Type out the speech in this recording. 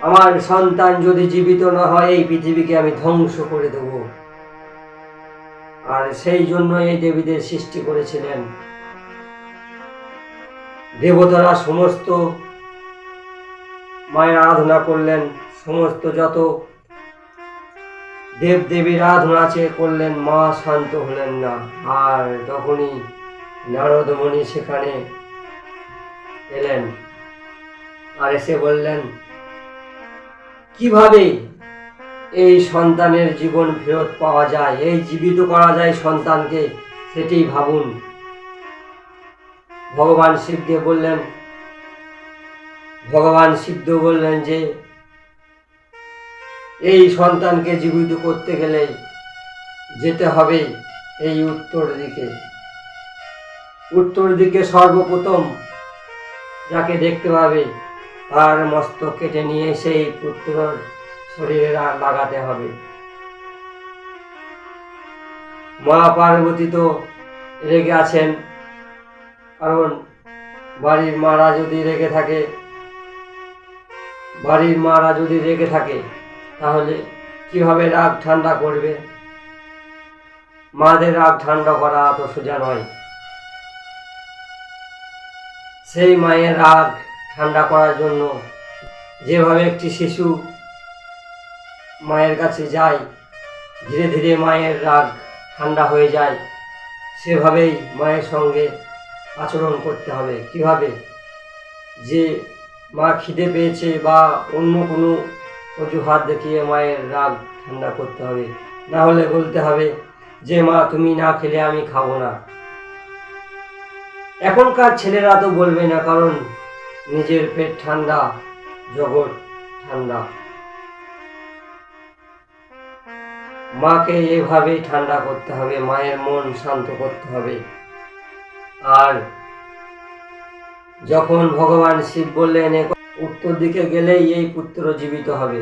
আমার সন্তান যদি জীবিত না হয় এই পৃথিবীকে আমি ধ্বংস করে দেব। আর সেই জন্য এই দেবীদের সৃষ্টি করেছিলেন। দেবতারা সমস্ত মায়ের আরাধনা করলেন, সমস্ত যত দেব দেবীর আরাধনা করলেন, মা শান্ত হলেন না। আর তখনই নারদ মুনি সেখানে এলেন, আর এসে বললেন, কিভাবে এই সন্তানের জীবন ফেরত পাওয়া যায়, এই জীবিত করা যায় সন্তানকে, সেটি ভাবুন। ভগবান শিবদেব বললেন, ভগবান শিবদেব বললেন যে এই সন্তানকে জীবিত করতে গেলে যেতে হবে এই উত্তর দিকে। উত্তর দিকে সর্বপ্রথম যাকে দেখতে পাবে তার মস্তক কেটে নিয়ে সেই পুত্রর শরীরে লাগাতে হবে। মা পার্বতী তো রেগে আছেন, কারণ বাড়ির মারা যদি রেগে থাকে তাহলে কিভাবে রাগ ঠান্ডা করবে? মাদের রাগ ঠান্ডা করা তো সোজা নয়। সেই মায়ের রাগ ঠান্ডা করার জন্য যেভাবে একটি শিশু মায়ের কাছে যায়, ধীরে ধীরে মায়ের রাগ ঠান্ডা হয়ে যায়, সেভাবেই মায়ের সঙ্গে আচরণ করতে হবে। কিভাবে? যে মা খিদে পেয়েছে বা অন্য কোনো অজুহাত দেখিয়ে মায়ের রাগ ঠান্ডা করতে হবে। না হলে বলতে হবে যে মা তুমি না খেলে আমি খাবো না। এখনকার ছেলেরা তো বলবে না, কারণ নিজের পেট ঠান্ডা, জগৎ ঠান্ডা। মাকে এভাবেই ঠান্ডা করতে হবে, মায়ের মন শান্ত করতে হবে। আর যখন ভগবান শিব বললেন উত্তর দিকে গেলেই এই পুত্র জীবিত হবে,